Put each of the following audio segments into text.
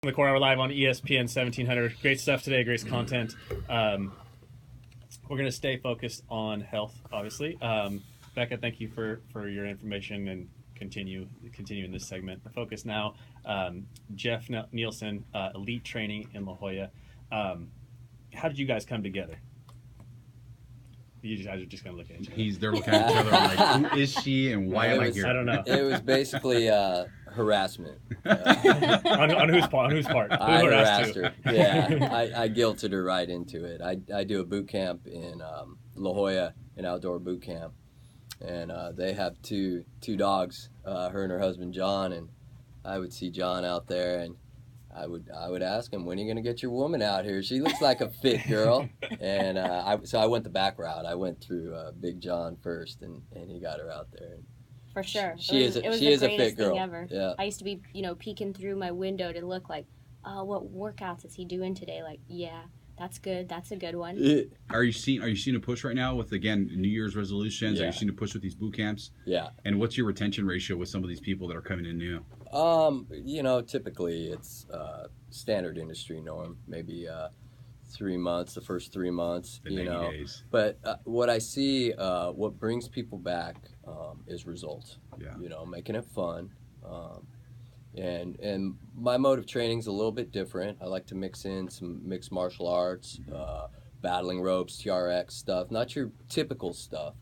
the Core Hour live on ESPN 1700. Great stuff today, great content. We're going to stay focused on health, obviously. Becca, thank you for your information and continue in this segment. The focus now, Jeff Nielsen, Elite Training in La Jolla. How did you guys come together? You guys are just going to look at each other. They're looking at each other like, who is she and why am I here? I don't know. It was basically harassment. On whose part? I harassed her. Yeah, I guilted her right into it. I do a boot camp in La Jolla, an outdoor boot camp, and they have two dogs, her and her husband John, and I would see John out there, and I would ask him, when are you going to get your woman out here? She looks like a fit girl. And so I went the back route. I went through Big John first, and he got her out there. For sure. She is a fit girl. Thing ever. Yeah. I used to be, peeking through my window to look like, oh, what workouts is he doing today? Like, yeah, that's good. That's a good one. Are you seeing a push right now with, again, New Year's resolutions? Yeah. Are you seeing a push with these boot camps? Yeah. And what's your retention ratio with some of these people that are coming in new? Typically it's standard industry norm, maybe 3 months, the first 3 months, The 90 days. But what I see, what brings people back is results. Yeah. Making it fun. And my mode of training is a little bit different. I like to mix in some mixed martial arts, battling ropes, TRX stuff, not your typical stuff.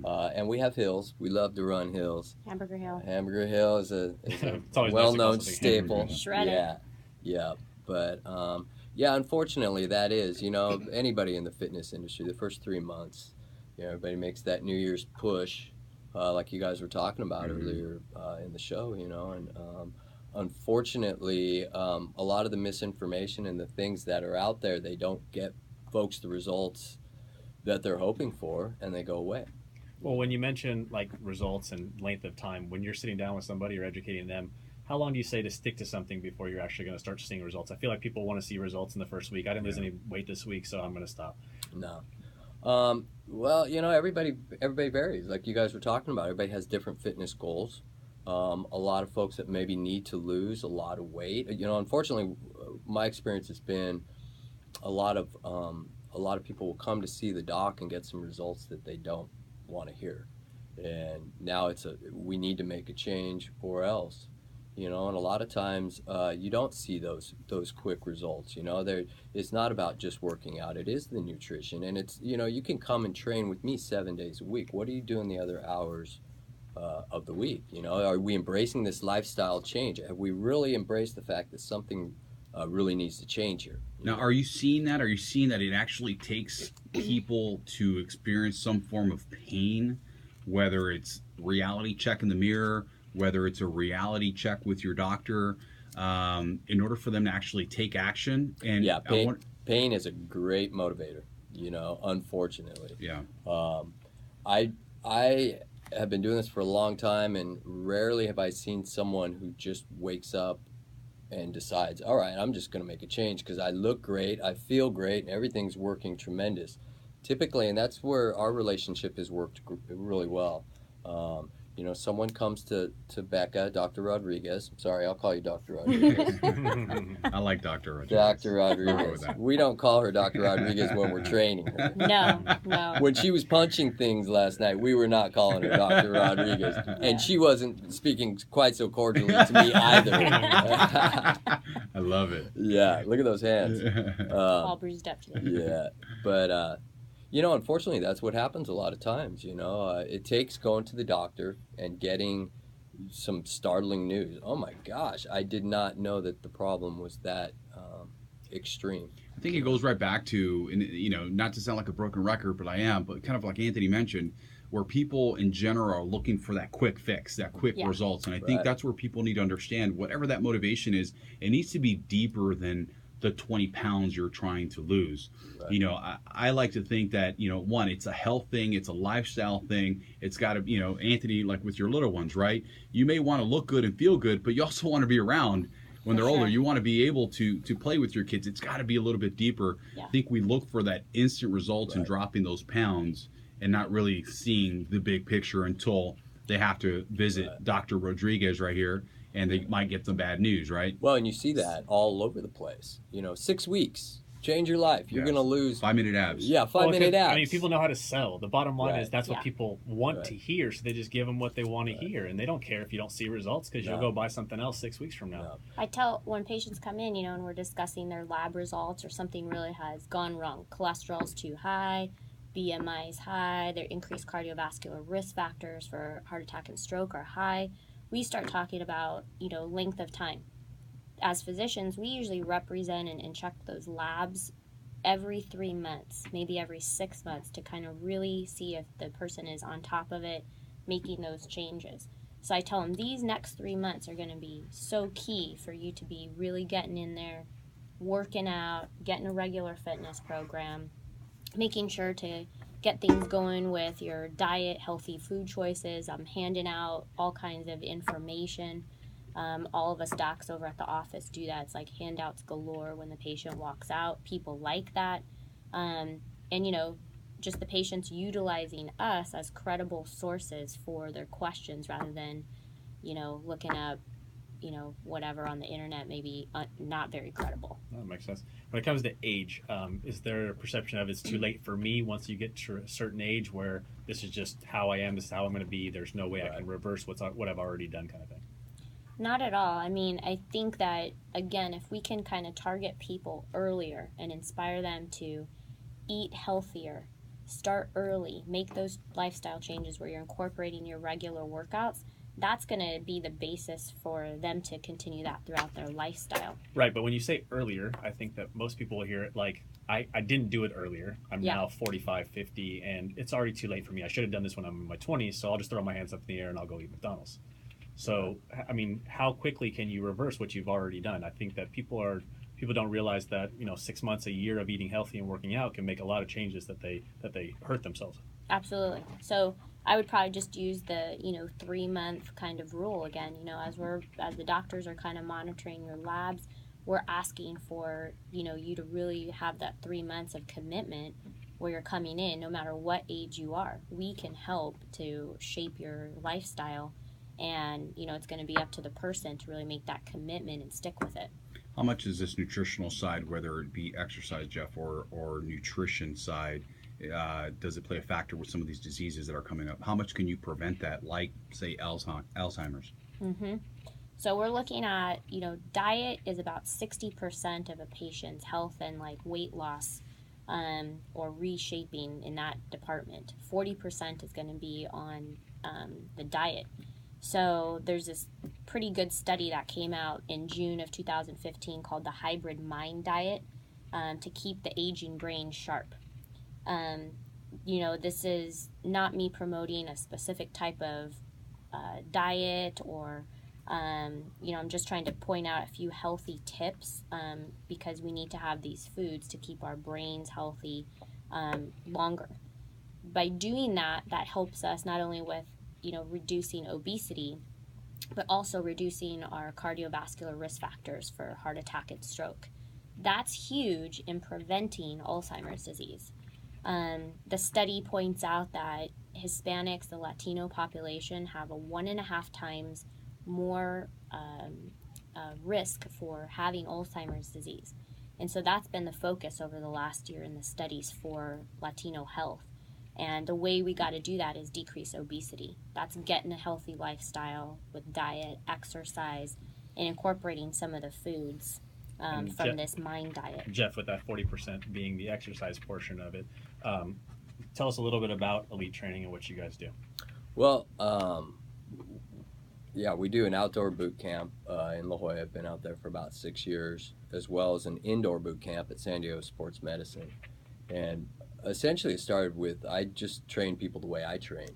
And we have hills. We love to run hills. Hamburger Hill. Hamburger Hill is a always well-known nice to staple. Shredded. Yeah. But unfortunately, that is, anybody in the fitness industry, the first 3 months, everybody makes that New Year's push, like you guys were talking about earlier in the show, and unfortunately, a lot of the misinformation and the things that are out there, they don't get folks the results that they're hoping for, and they go away. Well, when you mention like results and length of time, when you're sitting down with somebody or educating them, how long do you say to stick to something before you're actually going to start seeing results? I feel like people want to see results in the first week. I didn't lose any weight this week, so I'm going to stop. No. Well, everybody varies. Like you guys were talking about, everybody has different fitness goals. A lot of folks that maybe need to lose a lot of weight. Unfortunately, my experience has been a lot of people will come to see the doc and get some results that they don't want to hear. And now we need to make a change or else. And a lot of times you don't see those quick results. It's not about just working out. It is the nutrition. And it's, you can come and train with me 7 days a week. What are you doing the other hours of the week? Are we embracing this lifestyle change? Have we really embraced the fact that something really needs to change here? Now, are you seeing that? Are you seeing that it actually takes people to experience some form of pain, whether it's reality check in the mirror, whether it's a reality check with your doctor, in order for them to actually take action? And yeah, pain is a great motivator, unfortunately. Yeah. I have been doing this for a long time, and rarely have I seen someone who just wakes up and decides, all right, I'm just going to make a change because I look great, I feel great, and everything's working tremendous. Typically, and that's where our relationship has worked really well. Someone comes to Becca, Dr. Rodriguez. I'm sorry, I'll call you Dr. Rodriguez. I like Dr. Rodriguez. Dr. Rodriguez. We don't call her Dr. Rodriguez when we're training her. No. When she was punching things last night, we were not calling her Dr. Rodriguez. And she wasn't speaking quite so cordially to me either. I love it. Yeah, look at those hands. All bruised up today. Yeah, but... unfortunately, that's what happens a lot of times. It takes going to the doctor and getting some startling news. Oh my gosh, I did not know that the problem was that extreme. I think it goes right back to, not to sound like a broken record, but I am, but kind of like Anthony mentioned, where people in general are looking for that quick fix, that quick results. And I think that's where people need to understand, whatever that motivation is, it needs to be deeper than the 20 pounds you're trying to lose. Right. I like to think that, one, it's a health thing, it's a lifestyle thing. It's got to, Anthony, like with your little ones, right? You may want to look good and feel good, but you also want to be around when they're older. You want to be able to play with your kids. It's got to be a little bit deeper. I think we look for that instant results in dropping those pounds and not really seeing the big picture until they have to visit Dr. Rodriguez right here and they might get some bad news, right? Well, and you see that all over the place. 6 weeks, change your life. You're going to lose 5-minute abs. Yeah, 5-minute abs. I mean, people know how to sell. The bottom line is that's what Yeah. people want to hear, so they just give them what they want to hear, and they don't care if you don't see results because you'll go buy something else 6 weeks from now. No. I tell when patients come in, and we're discussing their lab results or something really has gone wrong. Cholesterol's too high, BMI is high, their increased cardiovascular risk factors for heart attack and stroke are high. We start talking about, length of time. As physicians, we usually represent and check those labs every 3 months, maybe every 6 months, to kind of really see if the person is on top of it, making those changes. So I tell them these next 3 months are going to be so key for you to be really getting in there, working out, getting a regular fitness program, making sure to get things going with your diet, healthy food choices. I'm handing out all kinds of information. All of us docs over at the office do that. It's like handouts galore when the patient walks out. People like that. And, just the patients utilizing us as credible sources for their questions rather than, looking up, whatever on the internet, maybe not very credible. That makes sense. When it comes to age, is there a perception of it's too late for me once you get to a certain age where this is just how I am, this is how I'm going to be, there's no way I can reverse what I've already done kind of thing? Not at all. I mean, I think that, again, if we can kind of target people earlier and inspire them to eat healthier, start early, make those lifestyle changes where you're incorporating your regular workouts, that's going to be the basis for them to continue that throughout their lifestyle. Right, but when you say earlier, I think that most people will hear it like, I didn't do it earlier. I'm now 45, 50, and it's already too late for me. I should have done this when I'm in my 20s, so I'll just throw my hands up in the air and I'll go eat McDonald's. So, I mean, how quickly can you reverse what you've already done? I think that people don't realize that 6 months, a year of eating healthy and working out can make a lot of changes that they hurt themselves. Absolutely. So I would probably just use the 3-month kind of rule again. As the doctors are kind of monitoring your labs, we're asking for you to really have that 3 months of commitment where you're coming in, no matter what age you are. We can help to shape your lifestyle. And, it's going to be up to the person to really make that commitment and stick with it. How much is this nutritional side, whether it be exercise, Jeff, or nutrition side, does it play a factor with some of these diseases that are coming up? How much can you prevent that, like, say, Alzheimer's? Mm-hmm. So we're looking at, diet is about 60% of a patient's health and, weight loss or reshaping in that department. 40% is going to be on the diet. So there's this pretty good study that came out in June of 2015 called the Hybrid Mind Diet to keep the aging brain sharp. This is not me promoting a specific type of diet or, I'm just trying to point out a few healthy tips because we need to have these foods to keep our brains healthy longer. By doing that helps us not only with reducing obesity, but also reducing our cardiovascular risk factors for heart attack and stroke. That's huge in preventing Alzheimer's disease. The study points out that Hispanics, the Latino population, have a 1.5 times more risk for having Alzheimer's disease. And so that's been the focus over the last year in the studies for Latino health. And the way we got to do that is decrease obesity. That's getting a healthy lifestyle with diet, exercise, and incorporating some of the foods from this mind diet. Jeff, with that 40% being the exercise portion of it, tell us a little bit about elite training and what you guys do. Well, we do an outdoor boot camp in La Jolla. I've been out there for about 6 years, as well as an indoor boot camp at San Diego Sports Medicine. And essentially it started with, I just train people the way I train.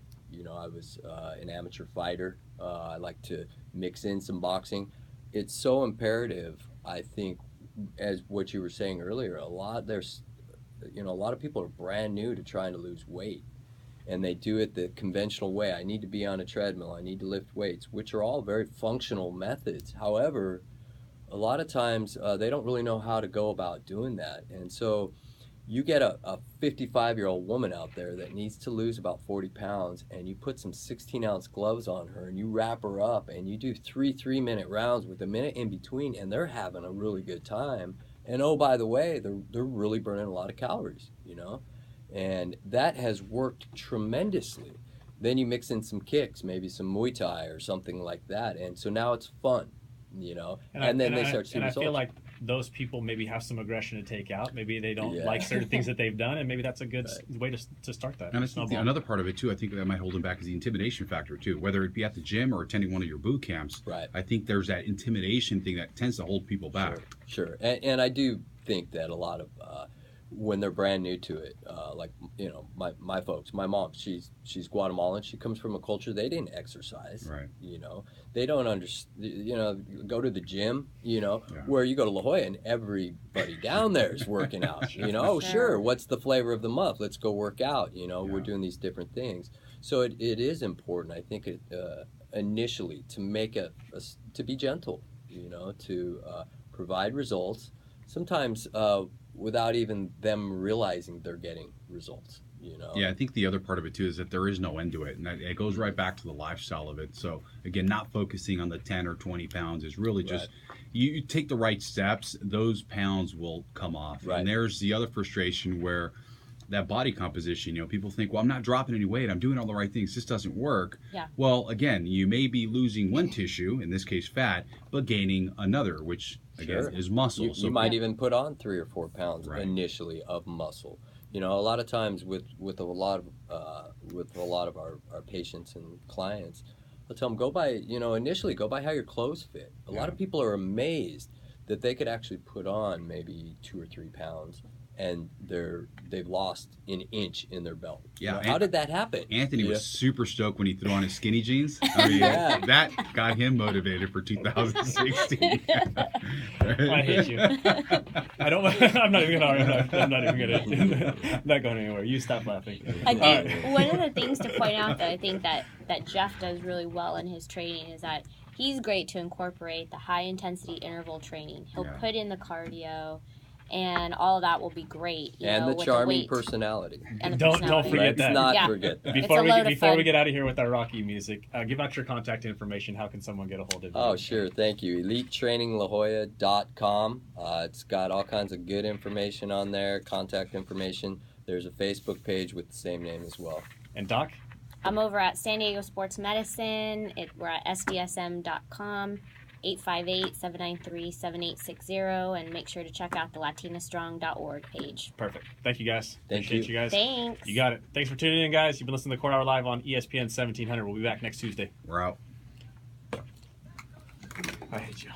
I was an amateur fighter. I like to mix in some boxing. It's so imperative, I think, as what you were saying earlier, a lot of people are brand new to trying to lose weight. And they do it the conventional way. I need to be on a treadmill. I need to lift weights, which are all very functional methods. However, a lot of times they don't really know how to go about doing that. And so You get a 55-year-old woman out there that needs to lose about 40 pounds, and you put some 16-ounce gloves on her, and you wrap her up, and you do 3-minute rounds with a minute in between, and they're having a really good time. And oh, by the way, they're really burning a lot of calories, you know? And that has worked tremendously. Then you mix in some kicks, maybe some Muay Thai or something like that, and so now it's fun, you know? And then they start to see results. I feel like those people maybe have some aggression to take out. Maybe they don't like certain things that they've done, and maybe that's a good way to start that. And I think another part of it, too, I think that might hold them back is the intimidation factor, too. Whether it be at the gym or attending one of your boot camps, I think there's that intimidation thing that tends to hold people back. Sure. And I do think that a lot of, when they're brand new to it, like, you know, my folks, my mom, she's Guatemalan. She comes from a culture, they didn't exercise, you know. They don't understand, you know, go to the gym, you know, where you go to La Jolla and everybody down there is working out, you know. Oh, sure, what's the flavor of the month? Let's go work out, you know. We're doing these different things. So it is important, I think, initially to make to be gentle, you know, to provide results. Sometimes without even them realizing they're getting results, you know? Yeah, I think the other part of it, too, is that there is no end to it. And it goes right back to the lifestyle of it. So, again, not focusing on the 10 or 20 pounds is really just, you take the right steps, those pounds will come off. And there's the other frustration where that body composition, you know, people think, well, I'm not dropping any weight, I'm doing all the right things, this doesn't work. Well, again, you may be losing one tissue, in this case fat, but gaining another, which again is muscle. You might even put on 3 or 4 pounds initially of muscle. You know, a lot of times with a lot of our patients and clients, I'll tell them, initially go by how your clothes fit. A lot of people are amazed that they could actually put on maybe 2 or 3 pounds and they've lost an inch in their belt. Yeah. You know, how did that happen? Anthony was super stoked when he threw on his skinny jeans. I mean, that got him motivated for 2016. I hate you. I'm not even gonna. I'm not going anywhere. You stop laughing. I think one of the things to point out that I think that Jeff does really well in his training is that he's great to incorporate the high intensity interval training. He'll put in the cardio. And all of that will be great. And the charming personality. And don't forget that. Let's not forget that. Before we get out of here with our Rocky music, give out your contact information. How can someone get a hold of you? Oh, sure. Thank you. EliteTrainingLaJolla.com. It's got all kinds of good information on there, contact information. There's a Facebook page with the same name as well. And Doc? I'm over at San Diego Sports Medicine. We're at sdsm.com. 858-793-7860, and make sure to check out the LatinaStrong.org page. Perfect. Thank you, guys. Thank you guys. Thanks. You got it. Thanks for tuning in, guys. You've been listening to Court Hour Live on ESPN 1700. We'll be back next Tuesday. We're out. I hate you.